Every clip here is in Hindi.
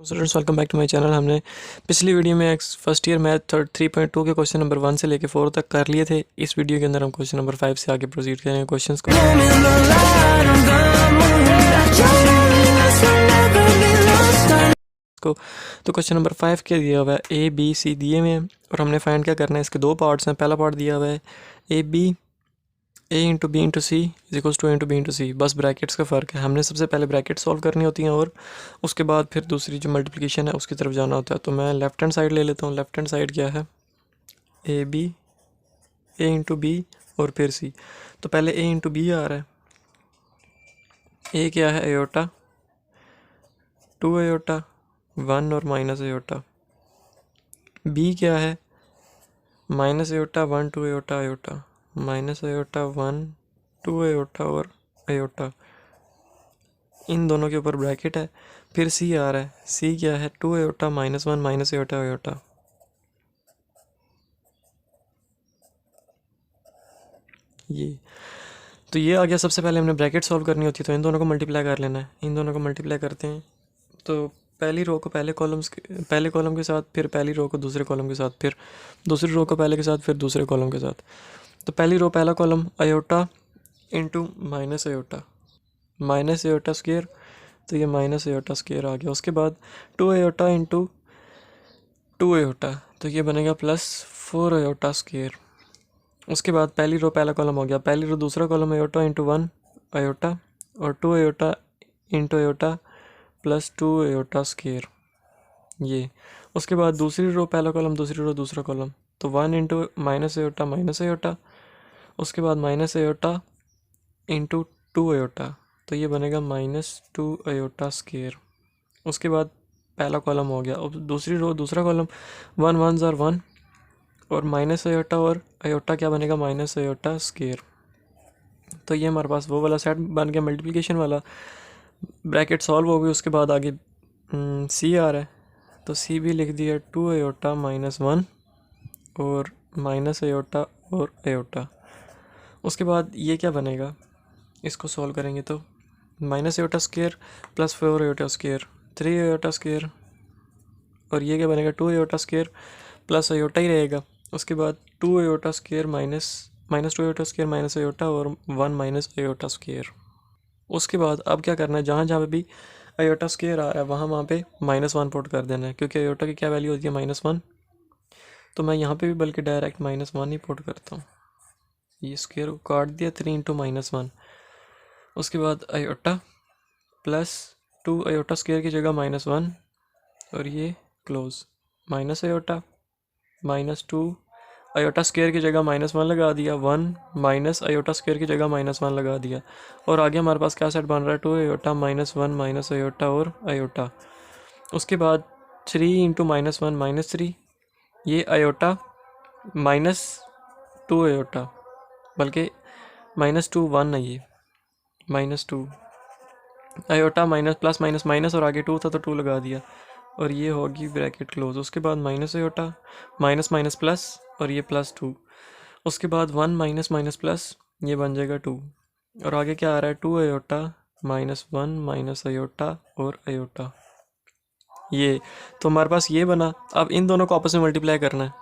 Students welcome back to my channel. हमने पिछली वीडियो में फर्स्ट ईयर मैथ 3.2 के क्वेश्चन नंबर 1 से लेकर 4 तक कर लिए थे। इस वीडियो के अंदर हम क्वेश्चन नंबर 5 से आगे प्रोसीड करेंगे क्वेश्चंस को। तो क्वेश्चन नंबर 5 के दिया हुआ है ए बी सी दिए हुए हैं और हमने फाइंड क्या करना है। इसके दो पार्ट्स हैं। पहला पार्ट दिया हुआ है A B A into B into C is equals to A into B into C. बस ब्रैकेट्स का फ़र्क है। हमने सबसे पहले ब्रैकेट सॉल्व करनी होती हैं और उसके बाद फिर दूसरी जो मल्टीप्लिकेशन है उसकी तरफ जाना होता है। तो मैं लेफ्ट हैंड साइड ले लेता हूँ। लेफ्ट हैंड साइड क्या है, A B A into B और फिर सी। तो पहले ए इंटू बी आ रहा है। ए क्या है, एयोटा, 2 एयोटा 1 और माइनस एयोटा। बी क्या है, minus aorta 1 2 aorta aorta, minus aorta 1 2 aorta और एयोटा। इन दोनों के ऊपर ब्रैकेट है। फिर सी आ रहा है। सी क्या है, 2 aorta minus 1 minus aorta aorta. ये तो ये आ गया। सबसे पहले हमने ब्रैकेट सॉल्व करनी होती है तो इन दोनों को मल्टीप्लाई कर लेना है। इन दोनों को मल्टीप्लाई करते हैं तो पहली रो को पहले कॉलम के साथ, फिर पहली रो को दूसरे कॉलम के साथ, फिर दूसरी रो को पहले के साथ, फिर दूसरे कॉलम के साथ। तो पहली रो पहला column iota into minus iota, minus iota square. तो ये माइनस एयोटा स्क्वेयर आ गया। उसके बाद 2 एयोटा इंटू 2 एयोटा, तो ये बनेगा प्लस 4 एयोटा स्क्वेयर। उसके बाद पहली रो पहला कॉलम हो गया। पहली रो दूसरा कॉलम अयोटा इंटू 1 अयोटा और 2 iota into iota plus 2 iota square. ये उसके बाद दूसरी रो पहला कॉलम, दूसरी रो दूसरा कॉलम, तो 1 इंटू माइनस अयोटा। उसके बाद माइनस अयोटा इंटू 2 अयोटा, तो ये बनेगा माइनस 2 अयोटा स्क्वेयर। उसके बाद पहला कॉलम हो गया। अब दूसरी रो दूसरा कॉलम, 1 1 ज़ार 1 और माइनस अयोटा और अयोटा क्या बनेगा, माइनस अयोटा स्क्वेयर। तो ये हमारे पास वो वाला सेट बन गया मल्टीप्लिकेशन वाला। ब्रैकेट सॉल्व हो गई। उसके बाद आगे सी आ रहा है तो सी भी लिख दिया 2 अयोटा माइनस 1 और माइनस अयोटा और अयोटा। उसके बाद ये क्या बनेगा, इसको सॉल्व करेंगे तो minus iota square plus 4 iota square, 3 iota square और ये क्या बनेगा 2 अयोटा स्क्वेयर प्लस अयोटा ही रहेगा। उसके बाद 2 iota square minus 2 iota square minus iota और 1 माइनस अयोटा स्क्वेयर। उसके बाद अब क्या करना है, जहाँ जहाँ पे भी अयोटा स्क्वेयर आ रहा है वहाँ पे -1 पुट कर देना है, क्योंकि अयोटा की क्या वैल्यू होती है -1। तो मैं यहाँ पे भी बल्कि डायरेक्ट -1 ही पुट करता हूँ। ये स्क्वेयर को काट दिया, 3 इंटू -1। उसके बाद अयोटा प्लस 2 अयोटा स्क्वेयर की जगह -1 और ये close minus iota -2 iota square की जगह -1 लगा दिया, 1 माइनस अयोटा स्क्वेयर की जगह -1 लगा दिया। और आगे हमारे पास क्या सेट बन रहा है, 2 अयोटा -1 माइनस अयोटा और अयोटा। उसके बाद 3 इंटू -1 -3, ये अयोटा -2 अयोटा, बल्कि -2 1 है, ये -2 iota minus plus minus minus और आगे 2 था तो 2 लगा दिया और ये होगी ब्रैकेट क्लोज। उसके बाद minus iota minus minus plus और ये +2। उसके बाद 1 माइनस माइनस प्लस, ये बन जाएगा 2 और आगे क्या आ रहा है, 2 अयोटा -1 माइनस अयोटा और अयोटा। ये तो हमारे पास ये बना। अब इन दोनों को आपस में मल्टीप्लाई करना है।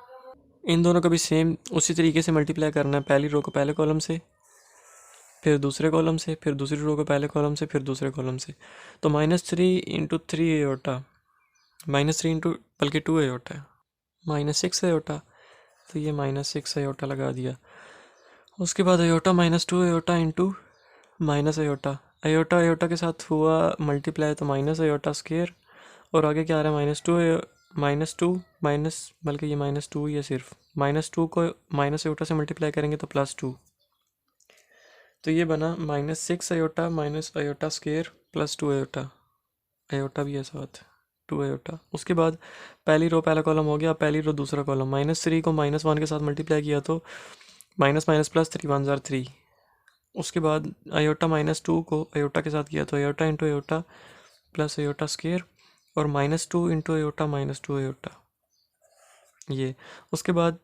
इन दोनों को भी सेम उसी तरीके से मल्टीप्लाई करना है। पहली रो को पहले कॉलम से, फिर दूसरे कॉलम से, फिर दूसरी रो को पहले कॉलम से, फिर दूसरे कॉलम से। तो -3 इंटू 3 अयोटा, -3 इंटू बल्कि 2 अयोटा है, -6 अयोटा, तो ये -6 अयोटा लगा दिया। उसके बाद iota -2 iota into minus iota, iota iota के साथ हुआ मल्टीप्लाई तो माइनस अयोटा स्क्वेयर और आगे क्या आ रहा है -2 माइनस, बल्कि ये -2 ही है सिर्फ। -2 को माइनस अयोटा से मल्टीप्लाई करेंगे तो +2, तो ये बना -6 iota minus iota square plus 2 iota, iota भी है साथ 2 अयोटा। उसके बाद पहली रो पहला कॉलम हो गया, पहली रो दूसरा कॉलम, -3 को -1 के साथ मल्टीप्लाई किया तो माइनस माइनस प्लस 3 1 ज़ार 3। उसके बाद अयोटा -2 को अयोटा के साथ किया तो iota into iota plus iota square और -2 इंटू अयोटा -2 अयोटा, ये। उसके बाद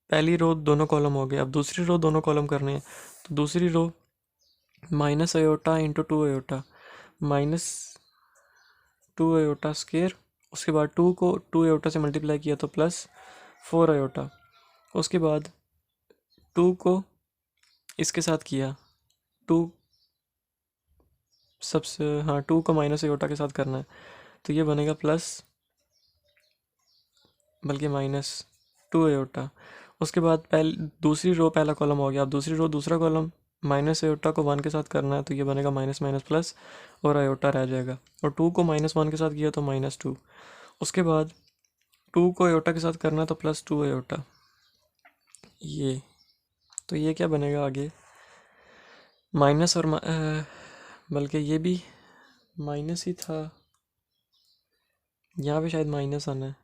पहली रो दोनों कॉलम हो गए। अब दूसरी रो दोनों कॉलम करने हैं तो दूसरी row -iota into 2 iota -2 iota square उसके बाद 2 को 2 आयोटा से मल्टीप्लाई किया तो प्लस 4 आयोटा। उसके बाद 2 को इसके साथ किया, 2 सबसे, हाँ 2 को माइनस आयोटा के साथ करना है तो ये बनेगा प्लस, बल्कि माइनस 2 आयोटा। उसके बाद दूसरी रो पहला कॉलम हो गया, अब दूसरी रो दूसरा कॉलम, माइनस आयोटा को 1 के साथ करना है तो ये बनेगा माइनस माइनस प्लस और आयोटा रह जाएगा, और 2 को -1 के साथ किया तो -2। उसके बाद 2 को आयोटा के साथ करना है तो प्लस 2 आयोटा। ये तो ये क्या बनेगा आगे, माइनस और बल्कि ये भी माइनस ही था, यहाँ पे शायद माइनस आना है।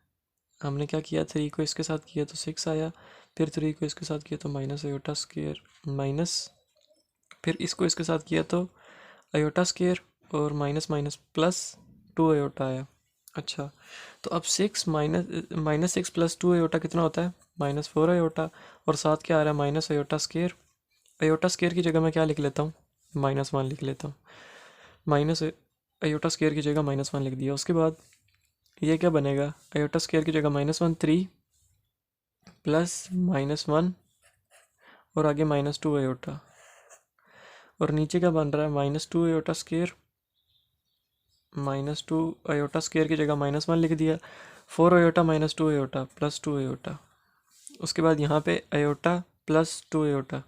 हमने क्या किया, 3 को इसके साथ किया तो 6 आया, फिर 3 को इसके साथ किया तो माइनस आयोटा स्क्वायर माइनस, फिर इसको इसके साथ किया तो आयोटा स्क्वायर और माइनस माइनस प्लस 2 आयोटा आया। अच्छा, तो अब 6 माइनस 6 प्लस 2 आयोटा कितना होता है, -4 आयोटा, और साथ क्या आ रहा है, minus iota square. Iota square की जगह मैं क्या लिख लेता हूँ, -1 लिख लेता हूँ, माइनस आयोटा स्क्वायर की जगह -1 लिख दिया। उसके बाद ये क्या बनेगा, आयोटा स्क्वायर की जगह -1 3 प्लस -1 और आगे -2 आयोटा, और नीचे क्या बन रहा है, -2 आयोटा स्क्वायर, -2 आयोटा स्क्वायर की जगह -1 लिख दिया, 4 आयोटा -2 आयोटा प्लस 2 आयोटा। उसके बाद यहाँ पे iota plus 2 iota,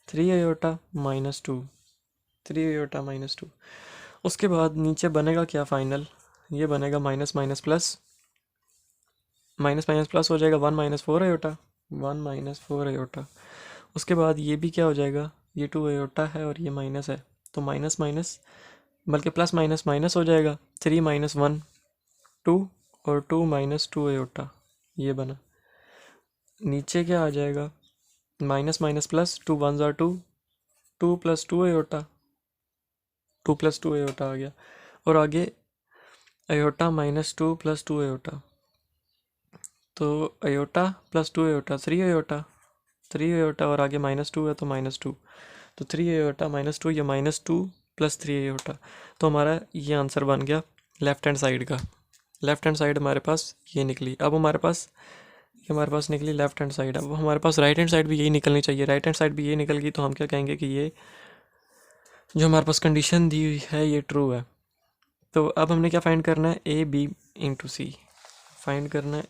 3 iota -2, 3 iota -2। उसके बाद नीचे बनेगा क्या फाइनल, ये बनेगा minus minus plus, minus minus plus हो जाएगा 1 -4 आयोटा, 1 -4 आयोटा। उसके बाद ये भी क्या हो जाएगा, ये 2 आयोटा है और ये माइनस है तो माइनस माइनस, बल्कि प्लस माइनस माइनस हो जाएगा, 3 -1 2 और 2 -2 आयोटा, ये बना। नीचे क्या आ जाएगा, माइनस माइनस प्लस, 2 1 ज़ा 2, 2 + 2 आयोटा, 2 + 2 आयोटा आ गया, और आगे आयोटा -2 + 2 आयोटा, तो iota plus 2 iota 3 iota, 3 iota और आगे -2 है तो -2, तो 3 आयोटा -2 या -2 + 3 आयोटा। तो हमारा ये आंसर बन गया लेफ्ट हैंड साइड का। लेफ्ट हैंड साइड हमारे पास ये निकली। अब हमारे पास निकली लेफ्ट हैंड साइड। अब हमारे पास राइट हैंड साइड भी यही निकलनी चाहिए। राइट हैंड साइड भी ये निकल गई तो हम क्या कहेंगे कि ये जो हमारे पास कंडीशन दी हुई है ये ट्रू है। तो अब हमने क्या फाइंड करना है, AB × C फाइंड करना है,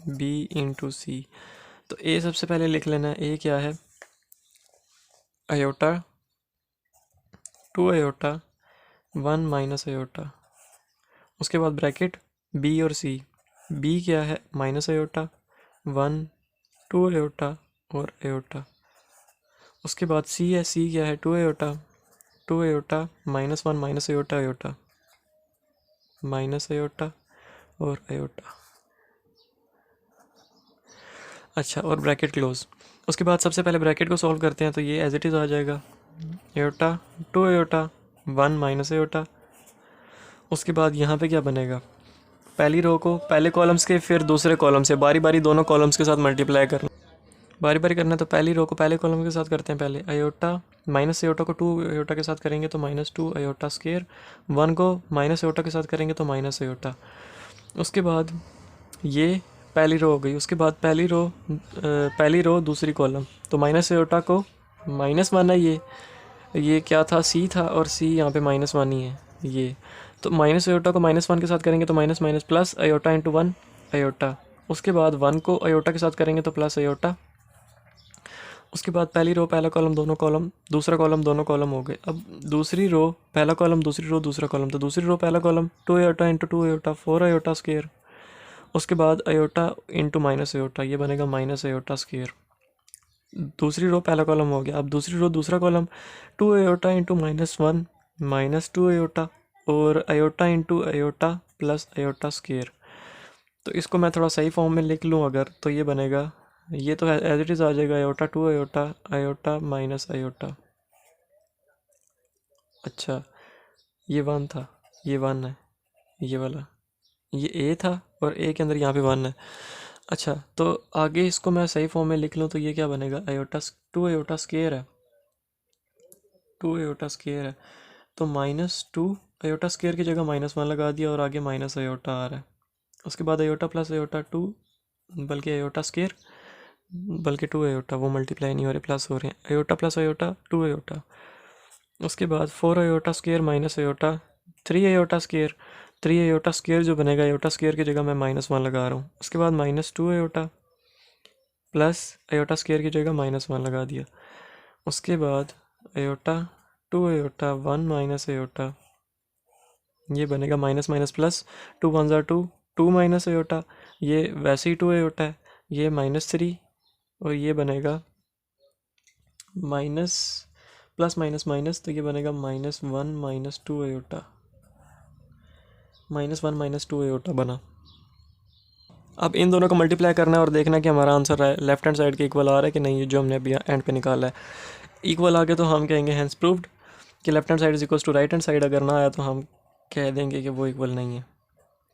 AB × C। तो A सबसे पहले लिख लेना है, A क्या है, आयोटा 2 आयोटा 1 - आयोटा। उसके बाद ब्रैकेट B और C। B क्या है, माइनस आयोटा 1 2 आयोटा और आयोटा। उसके बाद C है, C क्या है, 2 iota 2 iota -1 - iota iota minus iota और आयोटा। अच्छा, और ब्रैकेट क्लोज। उसके बाद सबसे पहले ब्रैकेट को सॉल्व करते हैं तो ये एज इट इज़ आ जाएगा, आयोटा 2 आयोटा 1 - आयोटा। उसके बाद यहाँ पे क्या बनेगा, पहली रो को पहले कॉलम्स के फिर दूसरे कॉलम से बारी बारी दोनों कॉलम्स के साथ मल्टीप्लाई करना, बारी बारी करना। तो पहली रो को पहले कॉलम के साथ करते हैं, पहले आयोटा माइनस आयोटा को 2 आयोटा के साथ करेंगे तो -2 आयोटा स्क्वायर, 1 को माइनस आयोटा के साथ करेंगे तो माइनस आयोटा। उसके बाद ये पहली रो हो गई। उसके बाद पहली रो दूसरी कॉलम, तो माइनस आयोटा को -1 है, ये क्या था, C था, और C यहाँ पे -1 ही है ये। तो माइनस आयोटा को -1 के साथ करेंगे तो minus minus plus iota × 1 iota. उसके बाद 1 को आयोटा के साथ करेंगे तो प्लस आयोटा। उसके बाद पहली रो पहला कॉलम दोनों कॉलम, दूसरा कॉलम दोनों कॉलम हो गए। अब दूसरी रो पहला कॉलम, दूसरी रो दूसरा कॉलम, तो दूसरी रो पहला column 2 iota × 2 iota 4 iota square. उसके बाद आयोटा × माइनस आयोटा, ये बनेगा माइनस आयोटा स्क्वायर। दूसरी रो पहला कॉलम हो गया। अब दूसरी रो दूसरा कॉलम 2 आयोटा × -1 -2 आयोटा और iota × iota plus iota square. तो इसको मैं थोड़ा सही फॉर्म में लिख लूँ अगर, तो ये बनेगा, ये तो एज इट इज़ आ जाएगा, iota 2 iota iota minus iota. अच्छा, ये 1 था, ये 1 है, ये वाला ये A था और A के अंदर यहाँ पे 1 है। अच्छा, तो आगे इसको मैं सही फॉर्म में लिख लूँ तो ये क्या बनेगा, आयोटा 2 आयोटा स्क्वायर है, 2 आयोटा स्क्वायर है। तो -2 आयोटा स्क्वायर की जगह -1 लगा दिया और आगे माइनस आयोटा आ रहा है। उसके बाद आयोटा प्लस आयोटा 2, बल्कि आयोटा स्क्वायर बल्कि 2 आयोटा, वो मल्टीप्लाई नहीं हो रहे, प्लस हो रहे हैं। Iota plus iota 2 iota. उसके बाद 4 iota square minus iota 3 iota square. 3 iota square जो बनेगा, आयोटा स्क्वायर की जगह मैं -1 लगा रहा हूँ। उसके बाद -2 आयोटा प्लस आयोटा स्क्वायर की जगह -1 लगा दिया। उसके बाद आयोटा 2 आयोटा 1 माइनस आयोटा, ये बनेगा माइनस माइनस प्लस, 2 1 ज़ा 2, 2 माइनस आयोटा, ये वैसे ही 2 आयोटा है, ये -3 और ये बनेगा माइनस प्लस माइनस माइनस, तो ये बनेगा -1 -2 आयोटा, -1 -2 आयोटा बना। अब इन दोनों को मल्टीप्लाई करना है और देखना है कि हमारा आंसर है लेफ्ट हैंड साइड के इक्वल आ रहा है कि नहीं, जो हमने अभी एंड पे निकाला है। इक्वल आ गया तो हम कहेंगे हैंस प्रूव्ड कि left hand side is equal to right hand side. अगर ना आया तो हम कह देंगे कि वो इक्वल नहीं है।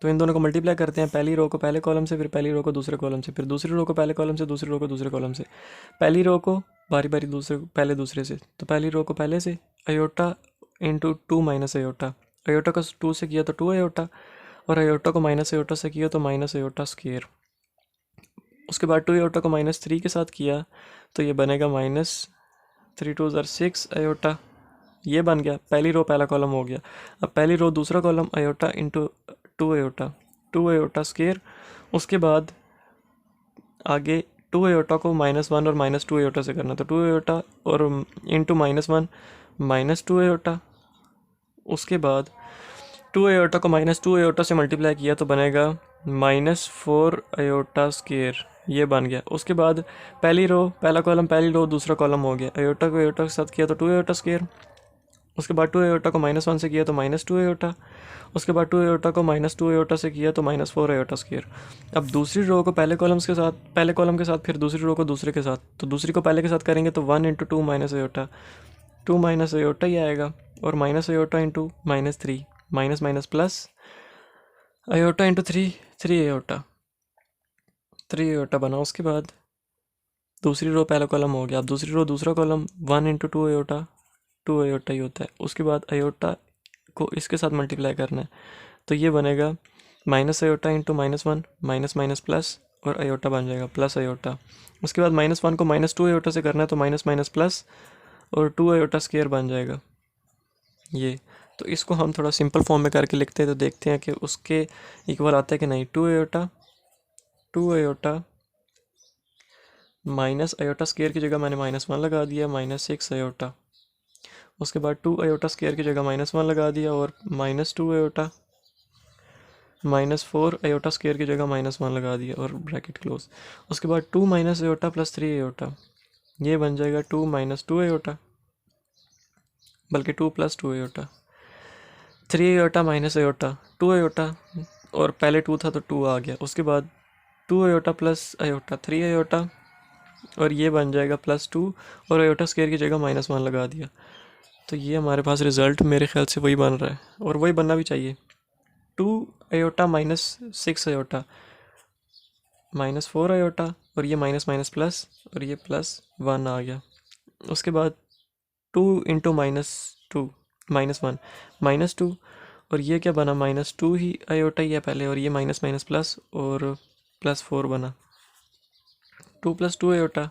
तो इन दोनों को मल्टीप्लाई करते हैं, पहली रो को पहले कॉलम से, फिर पहली रो को दूसरे कॉलम से, फिर दूसरी रो को पहले कॉलम से, दूसरी रो को दूसरे कॉलम से, पहली रो को बारी बारी दूसरे पहले दूसरे से। तो पहली रो को पहले से iota into 2 minus iota, iota को 2 से किया तो 2 आयोटा, और आयोटा को माइनस आयोटा से किया तो माइनस आयोटा स्क्वायर। उसके बाद 2 आयोटा को -3 के साथ किया तो ये बनेगा -3 2 ज़ा 6 आयोटा, ये बन गया। पहली रो पहला कॉलम हो गया। अब पहली रो दूसरा column iota into 2 iota, 2 iota square. उसके बाद आगे 2 आयोटा को -1 और -2 आयोटा से करना, तो 2 आयोटा और इंटू -1 -2 आयोटा। उसके बाद 2 आयोटा को -2 आयोटा से मल्टीप्लाई किया तो बनेगा -4 आयोटा स्क्वायर, ये बन गया। उसके बाद पहली रो पहला कॉलम, पहली रो दूसरा कॉलम हो गया। आयोटा को आयोटा के साथ किया तो 2 आयोटा स्क्वायर। उसके बाद 2 आयोटा को -1 से किया तो -2 आयोटा। उसके बाद 2 आयोटा को -2 आयोटा से किया तो -4 आयोटा स्क्वायर। अब दूसरी रो को पहले कॉलम्स के साथ, पहले कॉलम के साथ, फिर दूसरी रो को दूसरे के साथ। तो दूसरी को पहले के साथ करेंगे तो 1 into 2 minus iota, 2 minus iota ही आएगा, और minus iota into -3, minus minus plus, iota into 3, 3 iota, 3 iota बना। उसके बाद दूसरी रो पहला कॉलम हो गया। अब दूसरी रो दूसरा कॉलम, 1 इंटू 2 आयोटा, 2 आयोटा ही होता है। उसके बाद आयोटा को इसके साथ मल्टीप्लाई करना है तो ये बनेगा minus iota into -1, minus minus plus, और आयोटा बन जाएगा प्लस आयोटा। उसके बाद -1 को -2 आयोटा से करना है तो माइनस माइनस प्लस और 2 आयोटा स्क्वायर बन जाएगा ये। तो इसको हम थोड़ा सिंपल फॉर्म में करके लिखते हैं तो देखते हैं कि उसके इक्वल आता है कि नहीं। 2 iota, 2 iota minus iota square की जगह मैंने -1 लगा दिया, -6 आयोटा। उसके बाद 2 आयोटा स्क्वायर की जगह -1 लगा दिया और -2 आयोटा, -4 आयोटा स्क्वायर की जगह -1 लगा दिया और ब्रैकेट क्लोज। उसके बाद 2 माइनस आयोटा प्लस 3 आयोटा, ये बन जाएगा 2 - 2 आयोटा, बल्कि 2 + 2 iota. 3 iota minus iota, 2 iota, और पहले 2 था तो 2 आ गया। उसके बाद 2 आयोटा प्लस आयोटा, 3 आयोटा, और ये बन जाएगा +2, और आयोटा स्क्वायर की जगह -1 लगा दिया। तो ये हमारे पास रिज़ल्ट मेरे ख्याल से वही बन रहा है, और वही बनना भी चाहिए। 2 आयोटा -6 आयोटा, -4 आयोटा, और ये माइनस माइनस प्लस, और ये +1 आ गया। उसके बाद 2 इंटू -2 -1 -2, और ये क्या बना, -2 ही आयोटा ही है पहले, और ये माइनस माइनस प्लस और +4 बना। 2 + 2 आयोटा,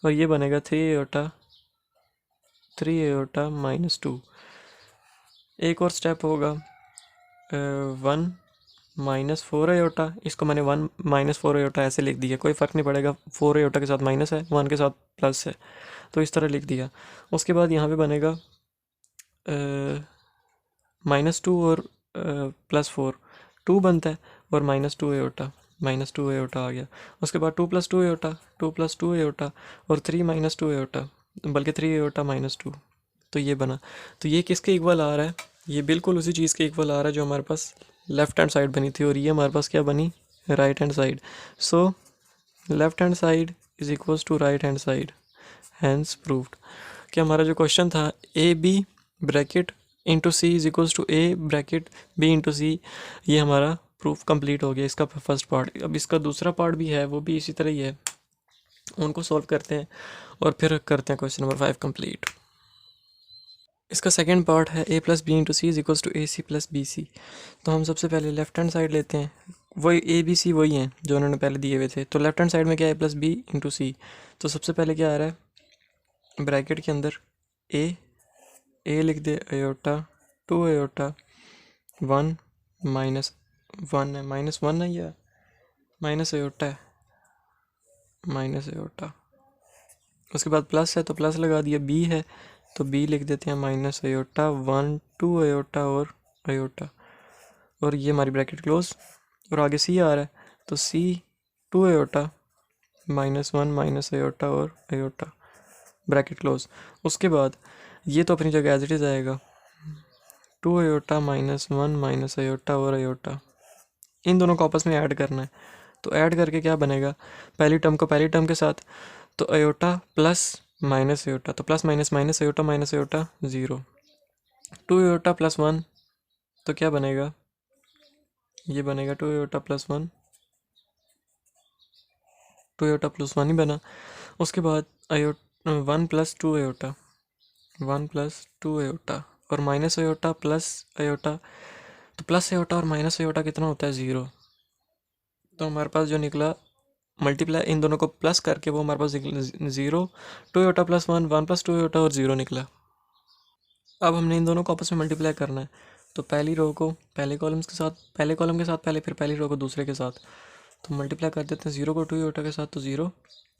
और ये बनेगा 3 आयोटा, 3 आयोटा -2। एक और स्टेप होगा 1 -4 आयोटा, इसको मैंने 1 -4 आयोटा ऐसे लिख दिया, कोई फ़र्क नहीं पड़ेगा, 4 आयोटा के साथ माइनस है, 1 के साथ प्लस है, तो इस तरह लिख दिया। उसके बाद यहाँ पे बनेगा -2 और +4, 2 बनता है, और -2 आयोटा, -2 आयोटा आ गया। उसके बाद 2 + 2 आयोटा, 2 + 2 आयोटा, और 3 - 2 आयोटा, बल्कि 3 आयोटा -2, तो ये बना। तो ये किसके इक्वल आ रहा है, ये बिल्कुल उसी चीज़ के इक्वल आ रहा है जो हमारे पास लेफ़्ट हैंड साइड बनी थी, और ये हमारे पास क्या बनी, right hand side. So left hand side is equals to right hand side, hence proved. कि हमारा जो क्वेश्चन था AB bracket into C is equals to A bracket B into C, ये हमारा प्रूफ कंप्लीट हो गया, इसका फर्स्ट पार्ट। अब इसका दूसरा पार्ट भी है, वो भी इसी तरह ही है, उनको सॉल्व करते हैं और फिर करते हैं क्वेश्चन नंबर 5 कंप्लीट। इसका सेकंड पार्ट है A plus B into C is equals to A C plus B C. तो हम सबसे पहले लेफ्ट हैंड साइड लेते हैं, वही ए बी सी वही हैं जो उन्होंने पहले दिए हुए थे। तो लेफ्ट हैंड साइड में क्या है, ए प्लस बी इंटू सी। तो सबसे पहले क्या आ रहा है ब्रैकेट के अंदर, ए लिख दे iota, two iota, one minus one है, माइनस वन है या माइनस अयोटा है, माइनस अयोटा। उसके बाद प्लस है तो प्लस लगा दिया, बी है तो बी लिख देते हैं minus iota, one two iota और अयोटा, और ये हमारी ब्रैकेट क्लोज। और आगे सी आ रहा है तो C two iota minus one minus iota और अयोटा, ब्रैकेट क्लोज। उसके बाद ये तो अपनी जगह एज इट इज़ आएगा, two iota minus one minus iota और अयोटा। इन दोनों को आपस में ऐड करना है। तो ऐड करके क्या बनेगा, पहली टर्म को पहली टर्म के साथ, तो अयोटा प्लस माइनस अयोटा, तो plus minus minus iota zero. Two iota plus one तो क्या बनेगा, ये बनेगा two iota plus one, two iota plus one ही बना। उसके बाद one plus two iota, one plus two iota और माइनस अयोटा प्लस अयोटा। तो प्लस अयोटा और माइनस अयोटा कितना होता है, ज़ीरो। तो हमारे पास जो निकला मल्टीप्लाई इन दोनों को प्लस करके वो हमारे पास zero, two iota plus one, one plus two iota और ज़ीरो निकला। अब हमने इन दोनों को आपस में मल्टीप्लाई करना है। तो पहली रो को पहले कॉलम्स के साथ, पहले कॉलम के साथ पहले, फिर पहली रो को दूसरे के साथ। तो मल्टीप्लाई कर देते हैं, ज़ीरो को टू अयोटा के साथ तो ज़ीरो,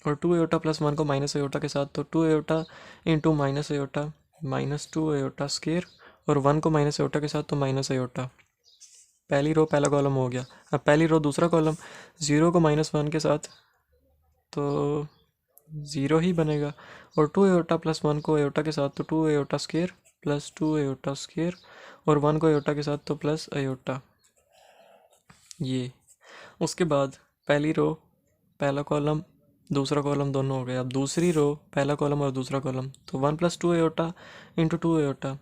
और टू अयोटा प्लस वन को माइनस अयोटा के साथ तो to iota into minus iota, minus two iota square, और वन को माइनस अयोटा के साथ तो माइनस अयोटा। पहली रो पहला कॉलम हो गया। अब पहली रो दूसरा कॉलम, ज़ीरो को माइनस वन के साथ तो ज़ीरो ही बनेगा, और टू एयोटा प्लस वन को एयोटा के साथ तो two iota square plus two iota square, और वन को एयोटा के साथ तो प्लस एयोटा। ये उसके बाद पहली रो पहला कॉलम दूसरा कॉलम दोनों हो गए। अब दूसरी रो पहला कॉलम और दूसरा कॉलम, तो one plus two iota into two iota.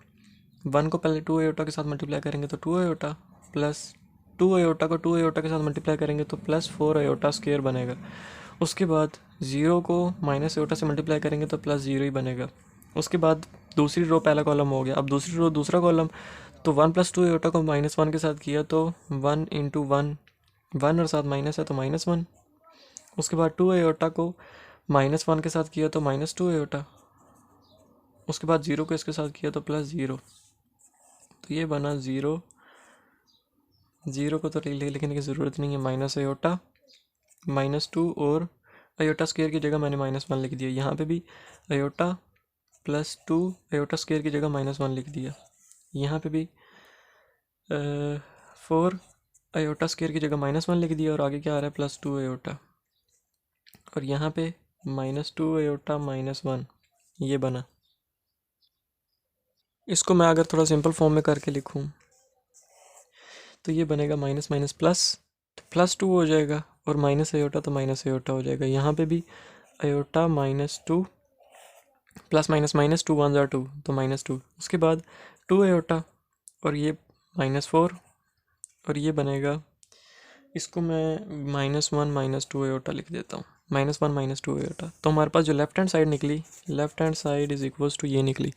One को पहले टू एयोटा के साथ मल्टीप्लाई करेंगे तो two iota, plus two iota को टू एयोटा के साथ मल्टीप्लाई करेंगे तो प्लस फोर एयोटा स्केयर बनेगा। उसके बाद ज़ीरो को माइनस एयोटा से मल्टीप्लाई करेंगे तो प्लस ज़ीरो ही बनेगा। उसके बाद दूसरी रो पहला कॉलम हो गया। अब दूसरी रो दूसरा कॉलम, तो वन प्लस टू एयोटा को माइनस वन के साथ किया तो वन इंटू वन, वन और साथ माइनस है तो माइनस वन। उसके बाद टू एयोटा को माइनस वन के साथ किया तो माइनस टू एयोटा। उसके बाद ज़ीरो को इसके साथ किया तो प्लस ज़ीरो। तो ये बना ज़ीरो, ज़ीरो को तो लिखने की ज़रूरत नहीं है, माइनस अयोटा माइनस टू, और अयोटा स्क्वायर की जगह मैंने माइनस वन लिख दिया। यहाँ पे भी iota plus two iota square की जगह माइनस वन लिख दिया। यहाँ पे भी फोर अयोटा स्क्वायर की जगह माइनस वन लिख दिया, और आगे क्या आ रहा है प्लस टू अयोटा, और यहाँ पे minus two iota minus one, ये बना। इसको मैं अगर थोड़ा सिंपल फॉर्म में करके लिखूँ तो ये बनेगा माइनस माइनस प्लस, तो प्लस टू हो जाएगा, और माइनस अयोटा तो माइनस अयोटा हो जाएगा। यहाँ पे भी iota minus two plus minus, minus two one ज़ा टू तो माइनस टू। उसके बाद टू अयोटा और ये माइनस फोर, और ये बनेगा, इसको मैं minus one minus two iota लिख देता हूँ, minus one minus two iota. तो हमारे पास जो लेफ्ट हैंड साइड निकली, left hand side is equals to ये निकली।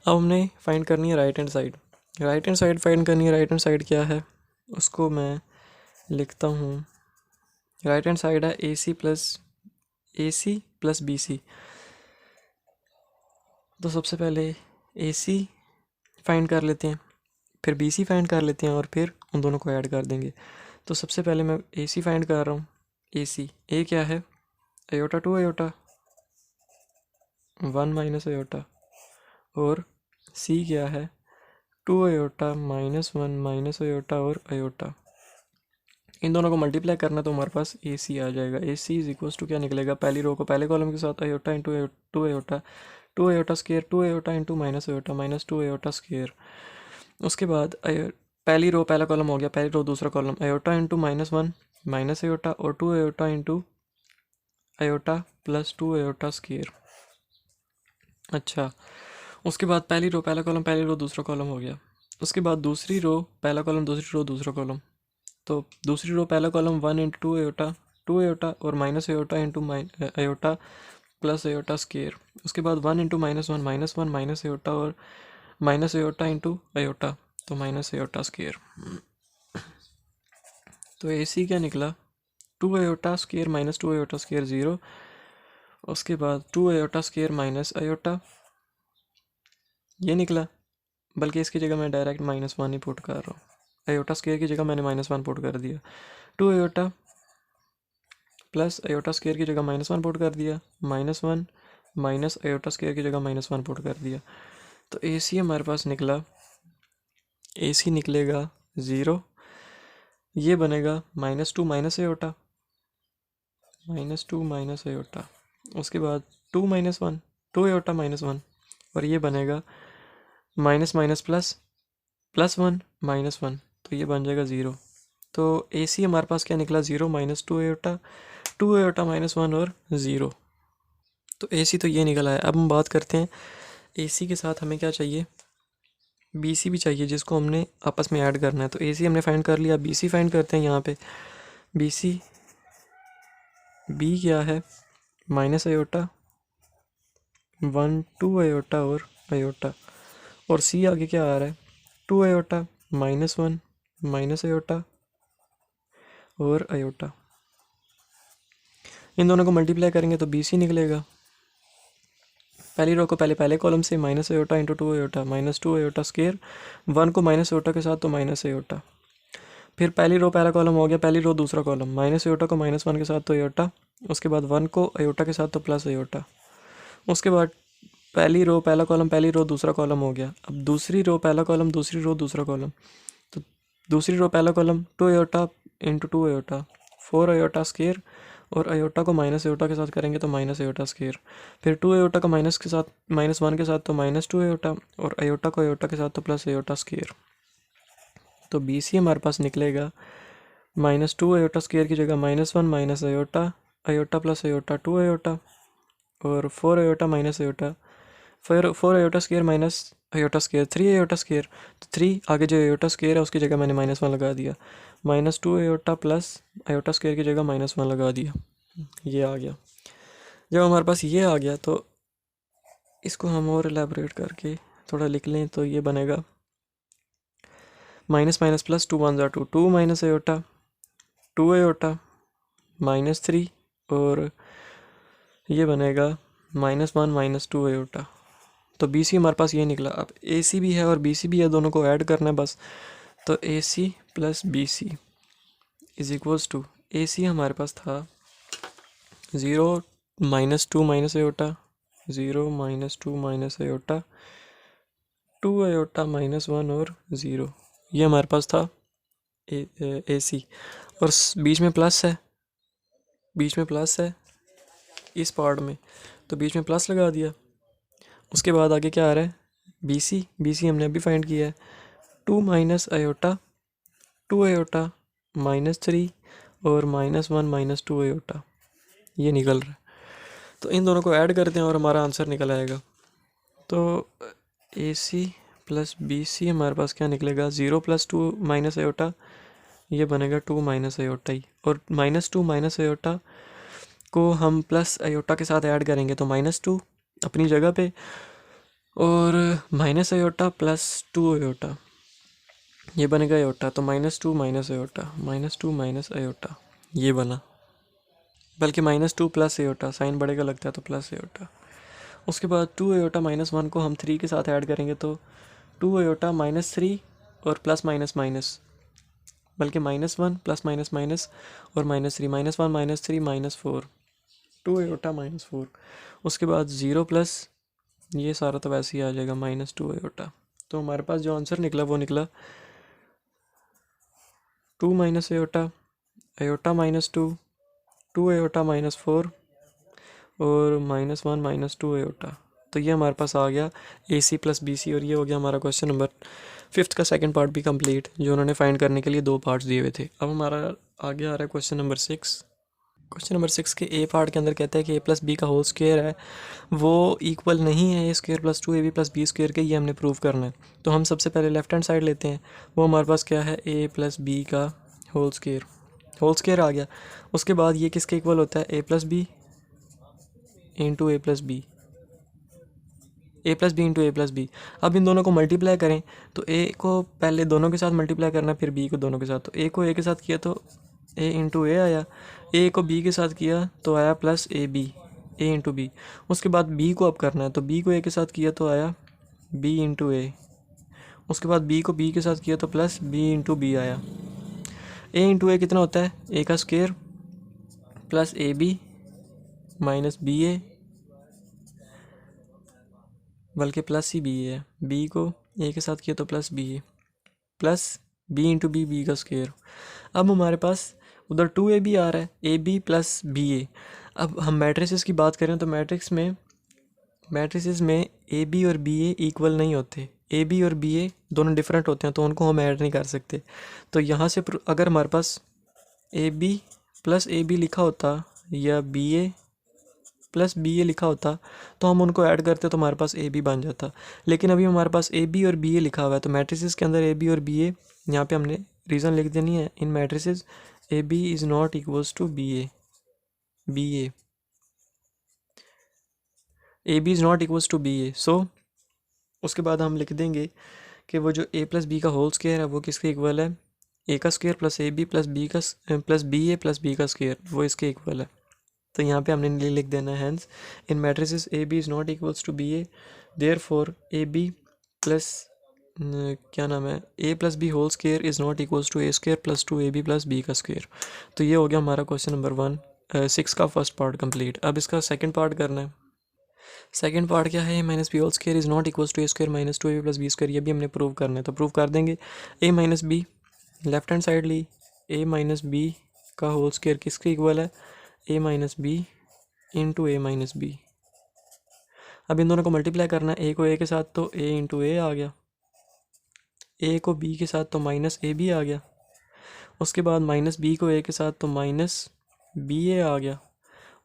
अब हमने फाइंड करनी है right hand side. Right hand side find करनी है। राइट हैंड साइड क्या है, उसको मैं लिखता हूँ, राइट हैंड साइड है ए सी प्लस बी सी। तो सबसे पहले ए सी फाइंड कर लेते हैं, फिर बी सी फाइंड कर लेते हैं, और फिर उन दोनों को ऐड कर देंगे। तो सबसे पहले मैं ए सी फाइंड कर रहा हूँ। ए सी, ए क्या है, iota two iota, one minus iota, और सी क्या है, two iota minus one minus iota और अयोटा। इन दोनों को मल्टीप्लाई करना तो हमारे पास ए सी आ जाएगा। A C is equals to क्या निकलेगा, पहली रो को पहले कॉलम के साथ iota into two iota, two iota square, two iota into minus iota, minus two iota square. उसके बाद पहली रो पहला कॉलम हो गया, पहली रो दूसरा column, iota into minus one minus iota, और two iota into iota plus two iota square. अच्छा, उसके बाद पहली रो पहला कॉलम, पहली रो दूसरा कॉलम हो गया। उसके बाद दूसरी रो पहला कॉलम, दूसरी रो दूसरा कॉलम, तो दूसरी रो पहला column one into two iota और minus iota into iota plus iota square. उसके बाद one into minus one minus iota और माइनस अयोटा इंटू अयोटा, तो माइनस अयोटा स्क्वायर। तो ए सी क्या निकला, 2 iota square minus 2 iota square 0, उसके बाद 2 अयोटा स्क्वायर माइनस अयोटा, ये निकला। बल्कि इसकी जगह मैं डायरेक्ट -1 ही पुट कर रहा हूँ, अयोटा स्क्वायर की जगह मैंने -1 पुट कर दिया। 2 अयोटा प्लस अयोटा स्क्वायर की जगह -1 पुट कर दिया, -1 माइनस अयोटा स्क्वायर की जगह -1 पुट कर दिया। तो ए सी हमारे पास निकला, ए सी निकलेगा 0, ये बनेगा -2 माइनस अयोटा, -2 माइनस अयोटा, उसके बाद 2 -1, 2 अयोटा -1, और ये बनेगा माइनस माइनस प्लस, +1 -1, तो ये बन जाएगा 0। तो ए सी हमारे पास क्या निकला, 0 -2 अयोटा, 2 अयोटा -1 और 0। तो ए सी तो ये निकला है। अब हम बात करते हैं ए सी के साथ हमें क्या चाहिए, बी सी भी चाहिए, जिसको हमने आपस में ऐड करना है। तो ए सी हमने फाइंड कर लिया, बी सी फाइंड करते हैं यहाँ पे। बी सी, बी क्या है, माइनस अयोटा, 1 2 अयोटा और अयोटा, और सी आगे क्या आ रहा है, 2 अयोटा -1 माइनस अयोटा और अयोटा। इन दोनों को मल्टीप्लाई करेंगे तो बी सी निकलेगा। पहली रो को पहले कॉलम से minus iota into 2 iota, -2 iota square, 1 को माइनस अयोटा के साथ तो माइनस अयोटा। फिर पहली रो पहला कॉलम हो गया, पहली रो दूसरा कॉलम, माइनस अयोटा को -1 के साथ तो अयोटा, उसके बाद 1 को अयोटा के साथ तो प्लस अयोटा। उसके बाद पहली रो पहला कॉलम, पहली रो दूसरा कॉलम हो गया। अब दूसरी रो पहला कॉलम, दूसरी रो दूसरा कॉलम, तो दूसरी रो पहला column 2 iota into 2 iota, 4 iota square, और अयोटा को माइनस अयोटा के साथ करेंगे तो माइनस अयोटा स्क्वायर। फिर 2 अयोटा को माइनस के साथ, -1 के साथ तो -2 अयोटा, और अयोटा को अयोटा के साथ तो प्लस अयोटा स्क्वायर। तो बी सी हमारे पास निकलेगा -2 अयोटा स्क्वायर की जगह -1 minus iota, iota plus iota 2 iota, और 4 अयोटा माइनस अयोटा, फिर 4 iota square minus iota square 3 iota square, तो 3 आगे जो अयोटा स्क्वायर है उसकी जगह मैंने -1 लगा दिया, -2 अयोटा प्लस अयोटा स्क्वायर की जगह -1 लगा दिया, ये आ गया। जब हमारे पास ये आ गया तो इसको हम और एलेबोरेट करके थोड़ा लिख लें, तो ये बनेगा minus minus plus, 2 1 2, 2 minus iota, 2 iota -3, और ये बनेगा -1 -2 अयोटा। तो बी सी हमारे पास ये निकला। अब ए सी भी है और बी सी भी है, दोनों को ऐड करना है बस। तो A C plus B C is equals to, A C हमारे पास था 0 -2 minus iota, 0 -2 minus iota, 2 iota -1 और 0, ये हमारे पास था ए सी। और बीच में प्लस है, बीच में प्लस है इस पार्ट में, तो बीच में प्लस लगा दिया। उसके बाद आगे क्या आ रहा है, बी सी, बी सी हमने अभी फाइंड किया है, 2 माइनस अयोटा, 2 अयोटा -3 और -1 -2 अयोटा, ये निकल रहा है। तो इन दोनों को ऐड करते हैं और हमारा आंसर निकल आएगा। तो A C plus B C हमारे पास क्या निकलेगा, 0 + 2 माइनस अयोटा, ये बनेगा 2 माइनस अयोटा ही, और -2 माइनस अयोटा को हम प्लस अयोटा के साथ ऐड करेंगे तो -2 अपनी जगह पे, और माइनस अयोटा प्लस 2 अयोटा, ये बनेगा अयोटा, तो -2 माइनस अयोटा, -2 माइनस अयोटा, ये बना। बल्कि -2 प्लस अयोटा, साइन बड़े का लगता है तो प्लस अयोटा। उसके बाद 2 अयोटा -1 को हम 3 के साथ ऐड करेंगे तो 2 अयोटा -3 और प्लस माइनस माइनस, बल्कि -1 प्लस माइनस माइनस और -3, -1 -3 -4, 2 अयोटा -4। उसके बाद 0 प्लस, ये सारा तो वैसे ही आ जाएगा, -2 अयोटा। तो हमारे पास जो आंसर निकला वो निकला 2 माइनस अयोटा, अयोटा -2, 2 अयोटा -4 और -1 -2 अयोटा। तो ये हमारे पास आ गया ए सी प्लस बी सी, और ये हो गया हमारा क्वेश्चन नंबर 5 का सेकंड पार्ट भी कंप्लीट, जो उन्होंने फाइंड करने के लिए 2 पार्ट्स दिए हुए थे। अब हमारा आगे आ रहा है क्वेश्चन नंबर 6। क्वेश्चन नंबर 6 के ए पार्ट के अंदर कहता है कि ए प्लस बी का होल स्क्वायर है वो इक्वल नहीं है A square plus 2 A B plus B square के, ये हमने प्रूव करना है। तो हम सबसे पहले लेफ्ट हैंड साइड लेते हैं, वो हमारे पास क्या है, ए प्लस बी का होल स्क्वायर आ गया। उसके बाद ये किसके इक्वल होता है, A plus B into A plus B, A plus B into A plus B. अब इन दोनों को मल्टीप्लाई करें तो ए को पहले दोनों के साथ मल्टीप्लाई करना, फिर बी को दोनों के साथ। तो ए को ए के साथ किया तो ए इंटू ए आया, ए को बी के साथ किया तो आया plus A B, A into B. उसके बाद बी को अब करना है, तो बी को ए के साथ किया तो आया बी इंटू ए। उसके बाद बी को बी के साथ किया तो प्लस बी इंटू बी आया। ए इंटू ए कितना होता है, ए का square plus A B minus B A, बल्कि प्लस ही बी है, बी को ए के साथ किया तो plus B A plus B into B, B का स्क्वायर। अब हमारे पास उधर 2ab आ रहा है, A B plus B A. अब हम मैट्रिसेस की बात करें तो मैट्रिसेस में ए बी और बी ए इक्वल नहीं होते, ए बी और बी ए दोनों डिफरेंट होते हैं, तो उनको हम ऐड नहीं कर सकते। तो यहाँ से अगर हमारे पास A B plus A B लिखा होता या B A plus B A लिखा होता तो हम उनको ऐड करते तो हमारे पास ए बी बन जाता। लेकिन अभी हमारे पास ए बी और बी ए लिखा हुआ है, तो मैट्रिसेस के अंदर ए बी और बी ए, यहाँ पे हमने रीज़न लिख देनी है, in matrices A B is not equals to B A, B A B is not equals to B A. So उसके बाद हम लिख देंगे कि वो जो ए प्लस बी का होल स्क्वायर है वो किसके इक्वल है, ए का square plus A B plus B का plus B A plus B का स्क्वायर, वो इसके इक्वल है। तो यहाँ पे हमने लिख देना है hence in matrices A B is not equals to B A, therefore A B plus क्या नाम है, A plus B whole square is not equals to A square plus two A B plus B का स्क्वायर। तो ये हो गया हमारा क्वेश्चन नंबर 6 का फर्स्ट पार्ट कंप्लीट। अब इसका सेकंड पार्ट करना है। सेकंड पार्ट क्या है, A minus B whole square is not equals to A square minus two A B plus B square. ये भी हमने प्रूव करना है, तो प्रूव कर देंगे। A minus B left hand side ली, ए माइनस बी का होल स्क्वायर किसके इक्वल है, A minus B into A minus B. अब इन दोनों को मल्टीप्लाई करना है, ए को ए के साथ तो ए इंटू ए आ गया, ए को बी के साथ तो माइनस ए बी आ गया, उसके बाद माइनस बी को ए के साथ तो माइनस बी ए आ गया,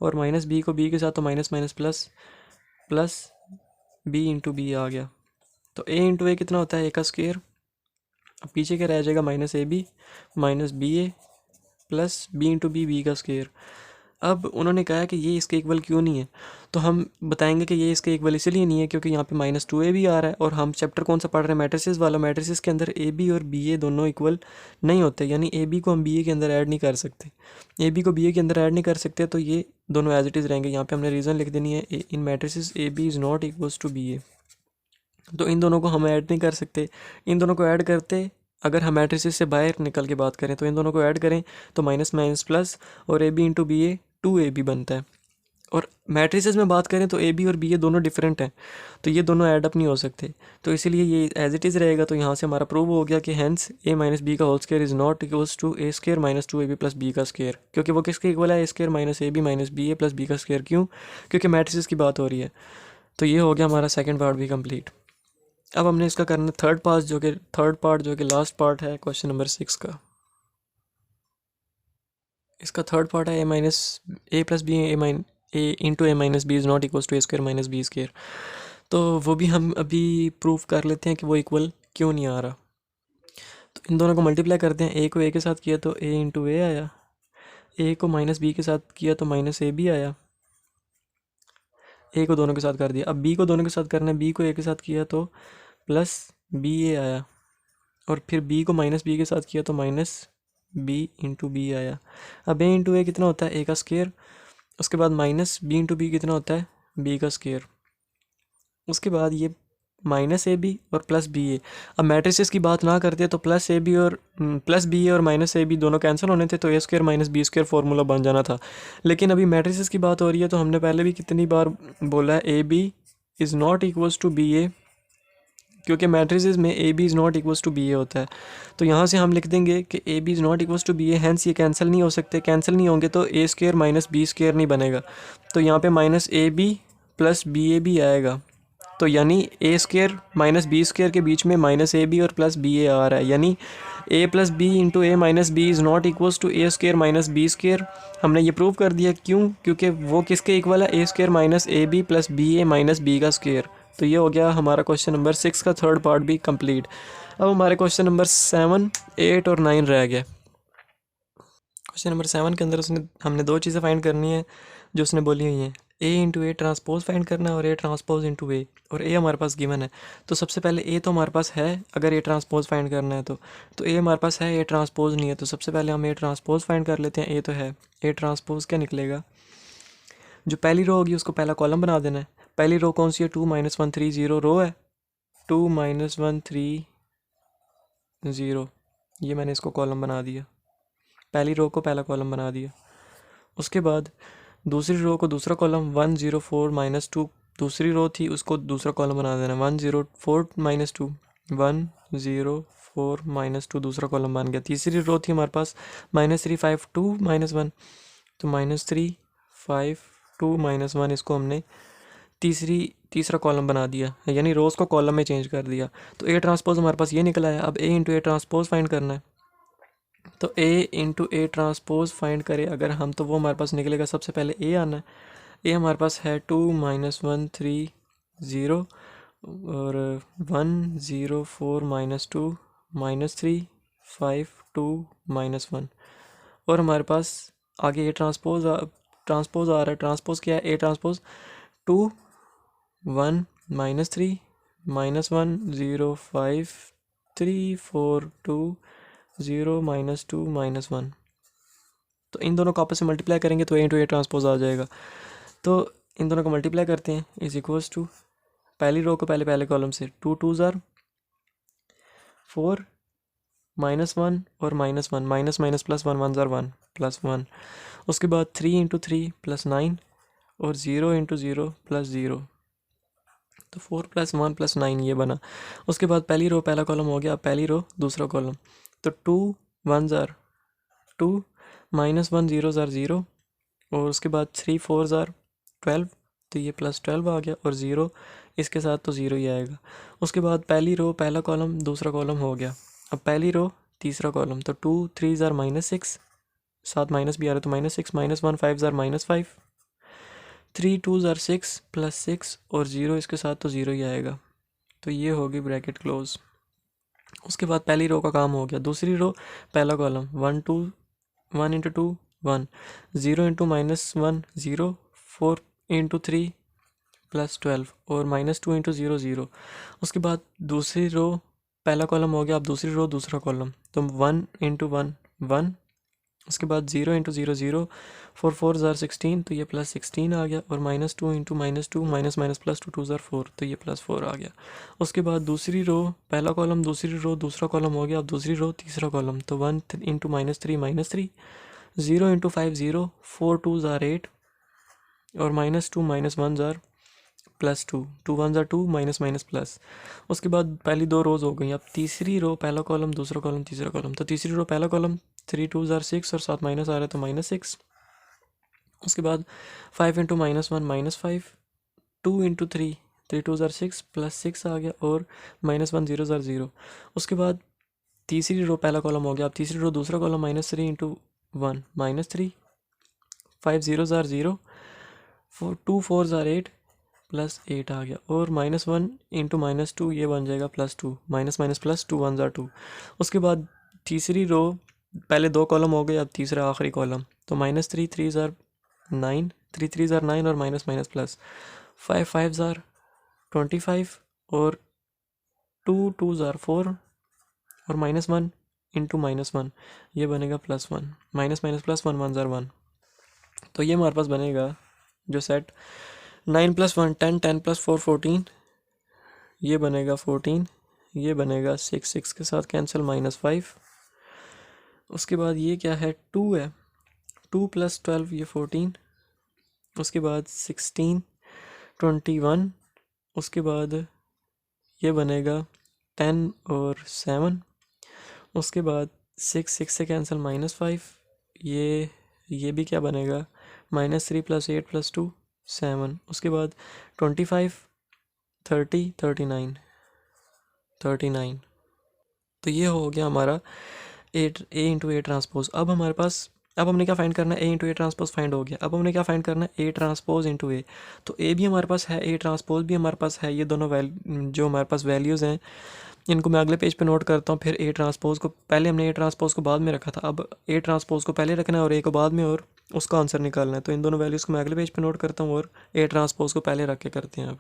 और माइनस बी को बी के साथ तो minus minus plus plus B into B आ गया। तो ए इंटू ए कितना होता है, ए का स्क्वायर। अब पीछे क्या रह जाएगा, minus A B minus B A plus B into B, B का स्क्वायर। अब उन्होंने कहा कि ये इसके इक्वल क्यों नहीं है, तो हम बताएंगे कि ये इसके इक्वल इसलिए नहीं है क्योंकि यहाँ पे माइनस टू ए भी आ रहा है, और हम चैप्टर कौन सा पढ़ रहे हैं, मैट्रिसेस वाला। मैट्रिसेस के अंदर ए बी और बी ए दोनों इक्वल नहीं होते, यानी ए बी को हम बी ए के अंदर ऐड नहीं कर सकते, ए बी को बी ए के अंदर ऐड नहीं कर सकते, तो ये दोनों एज इट इज़ रहेंगे। यहाँ पर हमने रीज़न लिख देनी है, in matrices A B is not equals to B A. तो इन दोनों को हम ऐड नहीं कर सकते। इन दोनों को ऐड करते, अगर हम मैट्रिसेस से बाहर निकल के बात करें तो इन दोनों को ऐड करें तो माइनस माइनस प्लस, और A B into B A two A B बनता है। और मैट्रिसेस में बात करें तो ए बी और बी ए दोनों डिफरेंट हैं, तो ये दोनों ऐड अप नहीं हो सकते, तो इसीलिए ये एज इट इज़ रहेगा। तो यहाँ से हमारा प्रूव हो गया कि हैंस ए माइनस बी का whole square is not equals to A square minus two A B plus B का स्क्वायर, क्योंकि वो किसके इक्वल है, A square minus A B minus B A plus B का स्क्वायर। क्यों, क्योंकि मैट्रिसेस की बात हो रही है। तो ये हो गया हमारा सेकेंड पार्ट भी कम्प्लीट। अब हमने इसका करना थर्ड पार्ट जो कि लास्ट पार्ट है क्वेश्चन नंबर 6 का। इसका थर्ड पार्ट है A minus A plus B A into A minus B is not equals to A square minus B square. तो वो भी हम अभी प्रूफ कर लेते हैं कि वो इक्वल क्यों नहीं आ रहा। तो इन दोनों को मल्टीप्लाई करते हैं, ए को ए के साथ किया तो ए इंटू ए आया, ए को माइनस बी के साथ किया तो माइनस ए बी आया, ए को दोनों के साथ कर दिया। अब बी को दोनों के साथ करना है, बी को ए के साथ किया तो प्लस बी ए आया, और फिर बी को माइनस बी के साथ किया तो माइनस बी इंटू बी आया। अब ए इंटू ए कितना होता है, ए का स्क्वायर, उसके बाद माइनस बी इंटू बी कितना होता है, बी का स्क्वायर, उसके बाद ये माइनस ए बी और प्लस बी ए। अब मैट्रिसेस की बात ना करते तो प्लस बी ए और माइनस ए बी दोनों कैंसिल होने थे, तो A square minus B square formula बन जाना था। लेकिन अभी मैट्रिसेस की बात हो रही है, तो हमने पहले भी कितनी बार बोला है A B is not equals to B A, क्योंकि मैट्रिसेस में A B is not equals to B A होता है। तो यहाँ से हम लिख देंगे कि A B is not equals to B A, hence ये कैंसिल नहीं हो सकते, कैंसिल नहीं होंगे तो A square minus B square नहीं बनेगा, तो यहाँ पे minus A B plus B A भी आएगा। तो यानी ए स्क्वायर माइनस बी स्क्वायर के बीच में माइनस ए बी और प्लस बी ए आ रहा है, यानी A plus B into A minus B is not equals to A square minus B square. हमने ये प्रूव कर दिया, क्यों, क्योंकि वो किसके इक्वल है, A square minus A B plus B A minus B का स्क्वायर। तो ये हो गया हमारा क्वेश्चन नंबर 6 का थर्ड पार्ट भी कंप्लीट। अब हमारे क्वेश्चन नंबर 7, 8 और 9 रह गया। क्वेश्चन नंबर 7 के अंदर हमने दो चीज़ें फाइंड करनी है जो उसने बोली हुई हैं। ए इंटू ए ट्रांसपोज फाइंड करना है और ए ट्रांसपोज इंटू ए, और ए हमारे पास गिवन है। तो सबसे पहले ए तो हमारे पास है, अगर ए ट्रांसपोज फाइंड करना है तो ए हमारे पास है, ए ट्रांसपोज नहीं है। तो सबसे पहले हम ए ट्रांसपोज फाइंड कर लेते हैं। ए तो है, ए ट्रांसपोज क्या निकलेगा, जो पहली रो होगी उसको पहला कॉलम बना देना है। पहली रो कौन सी है, 2 -1 3 0 रो है, 2 -1 3 0, ये मैंने इसको कॉलम बना दिया, पहली रो को पहला कॉलम बना दिया। उसके बाद दूसरी रो को दूसरा कॉलम, 1 0 4 -2, दूसरी रो थी उसको दूसरा कॉलम बना देना, 1 0 4 -2, 1 0 4 -2 दूसरा कॉलम बन गया। तीसरी रो थी हमारे पास -3 5 2 -1, तो -3 5 2 -1, इसको हमने तीसरा कॉलम बना दिया, यानी रोज़ को कॉलम में चेंज कर दिया। तो ए ट्रांसपोज हमारे पास ये निकला है। अब ए इंटू ए ट्रांसपोज फाइंड करना है, तो ए इंटू ए ट्रांसपोज फाइंड करें अगर हम, तो वो हमारे पास निकलेगा, सबसे पहले ए आना है। ए हमारे पास है 2 -1 3 0 और 1 0 4 -2 -3 5 2 -1, और हमारे पास आगे ए ट्रांसपोज आ रहा है। ट्रांसपोज क्या है, ए ट्रांसपोज 2 1 -3 -1 0 5 3 4 2 0 -2 -1। तो इन दोनों को आपस में मल्टीप्लाई करेंगे तो ए इंटू ए ट्रांसपोज आ जाएगा। तो इन दोनों को मल्टीप्लाई करते हैं, इज इक्वल्स टू पहली रो को पहले कॉलम से 2 2 ज़ार 4 -1 और -1 माइनस माइनस प्लस 1 1 ज़ार 1 +1, उसके बाद 3 इंटू 3 +9 और 0 इंटू 0 +0, तो 4 + 1 + 9 ये बना। उसके बाद पहली रो पहला कॉलम हो गया, अब पहली रो दूसरा कॉलम, तो 2 1 ज़ार 2 -1 0 ज़ार 0, और उसके बाद 3 4 ज़ार 12, तो ये +12 आ गया, और 0 इसके साथ तो 0 ही आएगा। उसके बाद पहली रो पहला कॉलम दूसरा कॉलम हो गया, अब पहली रो तीसरा कॉलम, तो 2 3 ज़ार -6, साथ माइनस भी आ रहा है तो -6 -1 5 ज़ार -5, 3 2 ज़ार 6 +6 और 0 इसके साथ तो 0 ही आएगा। तो ये होगी ब्रैकेट क्लोज। उसके बाद पहली रो का काम हो गया। दूसरी रो पहला कॉलम 1 2 1 इंटू 2 1 0 इंटू -1 0 4 इंटू 3 +12 और -2 इंटू 0 0। उसके बाद दूसरी रो पहला कॉलम हो गया, अब दूसरी रो दूसरा कॉलम, तो 1 इंटू 1 1, उसके बाद 0 इंटू 0 0 4 4 ज़ार 16, तो ये +16 आ गया, और -2 इंटू -2 माइनस माइनस +2 2 ज़ार 4, तो ये +4 आ गया। उसके बाद दूसरी रो पहला कॉलम दूसरी रो दूसरा कॉलम हो गया, अब दूसरी रो तीसरा कॉलम, तो 1 इंटू -3 0 इंटू 5 0 4 2 ज़ार 8 और -2 -1 ज़ार +2 2 1 ज़ार 2 माइनस माइनस प्लस। उसके बाद पहली दो रोज़ हो गई। अब तीसरी रो पहला कॉलम दूसरा कॉलम तीसरा कॉलम, तो तीसरी रो पहला कॉलम 3 2 ज़ार 6 और साथ माइनस आ रहा है तो -6। उसके बाद 5 इंटू -1 -5 2 इंटू 3 3 2 ज़ार 6 +6 आ गया, और -1 0 ज़ार 0। उसके बाद तीसरी रो पहला कॉलम हो गया, अब तीसरी रो दूसरा कॉलम -3 इंटू 1 -3 5 0 ज़ार 0 2 4 ज़ार 8 +8 आ गया, और -1 इंटू -2 ये बन जाएगा +2 माइनस माइनस +2 1 ज़ार 2। उसके बाद तीसरी रो पहले दो कॉलम हो गए, अब तीसरा आखिरी कॉलम, तो -3 3 ज़ार 9 3 3 ज़ार 9 और माइनस माइनस प्लस 5 5 ज़ार 25 और 2 2 ज़ार 4 और -1 इंटू -1 ये बनेगा +1 माइनस माइनस +1 1 ज़ार 1। तो ये हमारे पास बनेगा जो सेट 9 + 1 10 10 + 4 14, ये बनेगा 14, ये बनेगा 6 6 के साथ कैंसिल -5। उसके बाद ये क्या है 2 है, 2 + 12 ये 14, उसके बाद 16 21, उसके बाद ये बनेगा 10 और 7, उसके बाद 6 6 से कैंसिल -5, ये भी क्या बनेगा -3 + 8 + 2 7, उसके बाद 25 30 39 39। तो ये हो गया हमारा ए इंटू ए ट्रांसपोज। अब हमारे पास अब हमने क्या फाइंड करना है, ए इंटू ए ट्रांसपोज फाइंड हो गया। अब हमने क्या फाइंड करना है, ए ट्रांसपोज इंटू ए। तो ए भी हमारे पास है, ए ट्रांसपोज भी हमारे पास है, ये दोनों जो हमारे पास वैल्यूज़ हैं इनको मैं अगले पेज पे नोट करता हूँ। फिर ए ट्रांसपोज को पहले हमने ए ट्रांसपोज को बाद में रखा था, अब ए ट्रांसपोज को पहले रखना है और ए को बाद में, और उसका आंसर निकालना है। तो इन दोनों वैल्यूज़ को मैं अगले पेज पे नोट करता हूँ और ए ट्रांसपोज को पहले रख के करते हैं अब।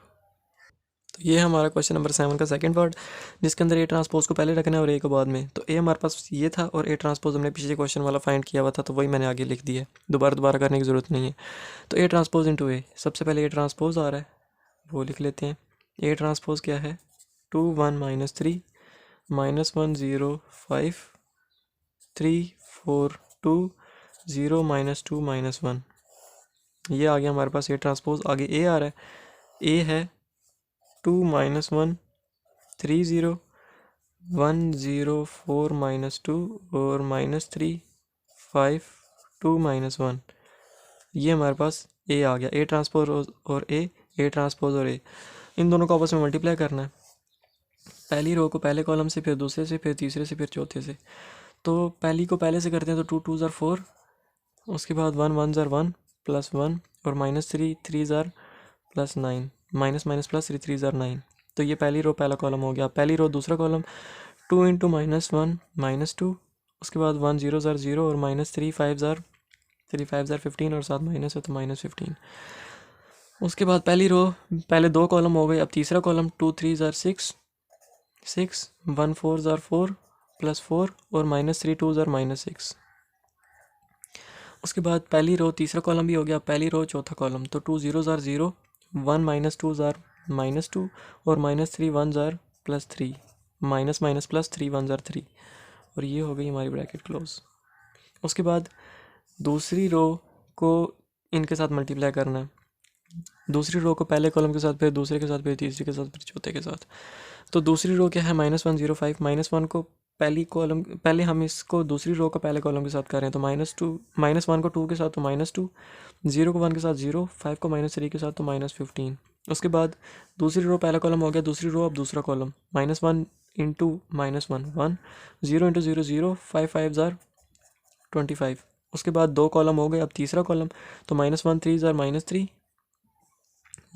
तो ये हमारा क्वेश्चन नंबर 7 का सेकंड पार्ट, जिसके अंदर ए ट्रांसपोज को पहले रखना है और ए को बाद में। तो ए हमारे पास ये था और ए ट्रांसपोज हमने पिछले क्वेश्चन वाला फाइंड किया हुआ था, तो वही मैंने आगे लिख दिया है, दोबारा करने की ज़रूरत नहीं है। तो ए ट्रांसपोज इंटू ए, सबसे पहले ए ट्रांसपोज आ रहा है वो लिख लेते हैं। ए ट्रांसपोज क्या है, 2 1 -3 -1 0 5 3 4 2 0 -2 -1। ये आ गया हमारे पास ए ट्रांसपोज। आगे ए आ रहा है, ए है 2 -1 3 0 1 0 4 -2 और -3 5 2 -1। ये हमारे पास ए आ गया। ए ट्रांसपोज और ए ट्रांसपोज और ए, इन दोनों को आपस में मल्टीप्लाई करना है। पहली रो को पहले कॉलम से, फिर दूसरे से, फिर तीसरे से, फिर चौथे से। तो पहली को पहले से करते हैं, तो 2 2 ज़ार 4, उसके बाद 1 1 ज़ार 1 +1 और -3 3 ज़ार +9, माइनस माइनस प्लस 3 3 ज़ार 9। तो ये पहली रो पहला कॉलम हो गया। पहली रो दूसरा कॉलम 2 इंटू -1 -2, उसके बाद 1 0 ज़ार 0 और -3 5 ज़ार 15 और साथ माइनस है तो -15। उसके बाद पहली रो पहले दो कॉलम हो गए। अब तीसरा कॉलम 2 3 ज़ार 6 6 1 4 ज़ार 4 +4 और -3 2 ज़ार -6। उसके बाद पहली रो तीसरा कॉलम भी हो गया। पहली रो चौथा कॉलम, तो 2 0 ज़ार 0 1 -2 ज़ार -2 और -3 1 ज़ार +3, माइनस माइनस प्लस 3 1 ज़ार 3, और ये हो गई हमारी ब्रैकेट क्लोज। उसके बाद दूसरी रो को इनके साथ मल्टीप्लाई करना है। दूसरी रो को पहले कॉलम के साथ, फिर दूसरे के साथ, फिर तीसरे के साथ, फिर चौथे के साथ। तो दूसरी रो क्या है, -1 0 5। -1 को पहली कॉलम, पहले हम इसको दूसरी रो का पहले कॉलम के साथ कर रहे हैं, तो -1 को 2 के साथ तो -2, 0 को 1 के साथ 0, 5 को -3 के साथ तो -15। उसके बाद दूसरी रो पहला कॉलम हो गया, दूसरी रो अब दूसरा कॉलम, -1 इंटू -1 1, 0 इंटू 0 0, 5 5 ज़ार 25। उसके बाद दो कॉलम हो गए। अब तीसरा कॉलम, तो -1 3 ज़ार -3,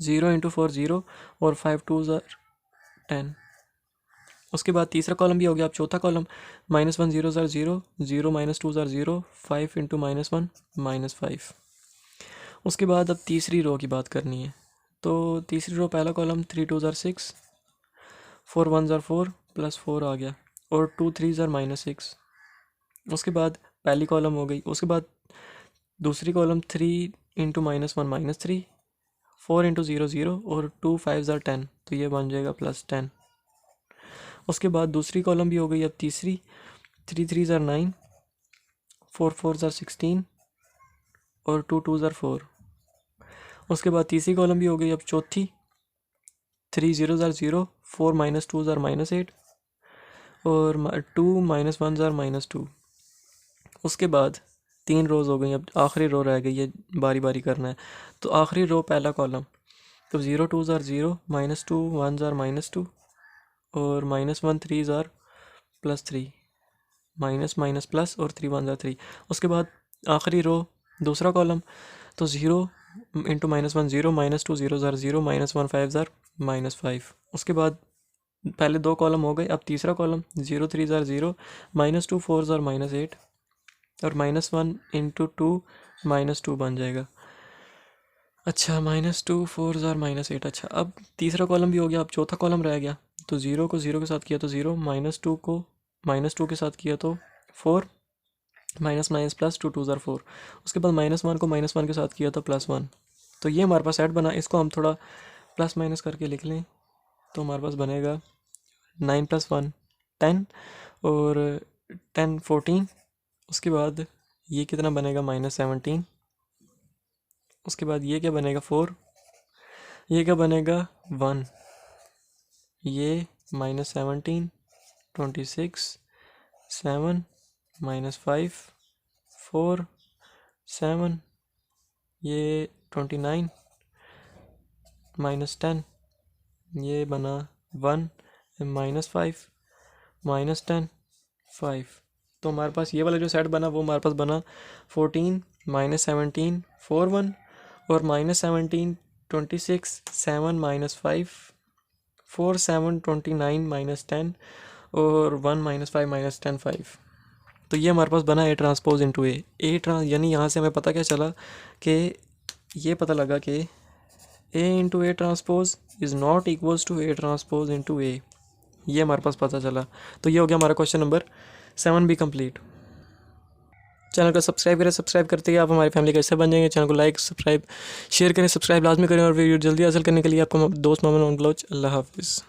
0 इंटू 4 0 और 5 2 ज़ार 10। उसके बाद तीसरा कॉलम भी हो गया। अब चौथा कॉलम, -1 0 ज़ार 0, 0 -2 ज़ार 0, 5 इंटू -1 -5। उसके बाद अब तीसरी रो की बात करनी है। तो तीसरी रो पहला कॉलम 3 2 ज़ार 6, 4 1 ज़ार 4 +4 आ गया, और 2 3 ज़ार -6। उसके बाद पहली कॉलम हो गई। उसके बाद दूसरी कॉलम 3 इंटू -1 -3, 4 इंटू 0 0 और 2 5 ज़ार 10, तो ये बन जाएगा +10। उसके बाद दूसरी कॉलम भी हो गई। अब तीसरी 3 3 ज़ार 9, 4 4 ज़ार 16 और 2 2 ज़ार 4। उसके बाद तीसरी कॉलम भी हो गई। अब चौथी 3 0 ज़ार 0, 4 -2 ज़ार -8 और 2 -1 ज़ार -2। उसके बाद तीन रोज़ हो गई। अब आखिरी रो रह गई है, बारी बारी करना है। तो आखिरी रो पहला कॉलम, तो 0 2 ज़ार 0, -2 1 ज़ार -2 और -1 3 ज़ार +3, माइनस माइनस प्लस और 3 1 ज़ार 3। उसके बाद आखिरी रो दूसरा कॉलम, तो 0 इंटू -1 0, -2 0 ज़ार 0, -1 5 ज़ार -5। उसके बाद पहले दो कॉलम हो गए। अब तीसरा कॉलम 0 3 ज़ार 0, -2 4 ज़ार -8 और -1 इंटू 2 -2 बन जाएगा। अच्छा, -2 4 ज़ार -8। अच्छा, अब तीसरा कॉलम भी हो गया। अब चौथा कॉलम रह गया। तो 0 को 0 के साथ किया तो 0, -2 को -2 के साथ किया तो 4, माइनस माइनस प्लस 2 2 ज़ार 4। उसके बाद -1 को -1 के साथ किया तो +1। तो ये हमारे पास सेट बना। इसको हम थोड़ा प्लस माइनस करके लिख लें, तो हमारे पास बनेगा 9 + 1 10 और 10 14। उसके बाद ये कितना बनेगा, -17। उसके बाद ये क्या बनेगा, 4। ये क्या बनेगा, 1। ये -17 26 7 -5 4 7, ये 29 -10, ये बना 1 -5 -10 5। तो हमारे पास ये वाला जो सेट बना वो हमारे पास बना 14 -17 4 1 और -17 26 7 -5 4 7 29 -10 और 1 -5 -10 5। तो ये हमारे पास बना ए ट्रांसपोज इंटू ए यानी यहाँ से हमें पता क्या चला कि ये पता लगा कि A into A transpose is not equals to A transpose into A, ये हमारे पास पता चला। तो ये हो गया हमारा क्वेश्चन नंबर 7 भी कंप्लीट। चैनल को सब्सक्राइब करें, सब्सक्राइब करते ही आप हमारी फैमिली का हिस्सा बन जाएंगे। चैनल को लाइक सब्सक्राइब शेयर करें, सब्सक्राइब लाजमी करें और वीडियो जल्दी हासिल करने के लिए आपका दोस्त मोहम्मद बलोच। अल्लाह हाफिज़।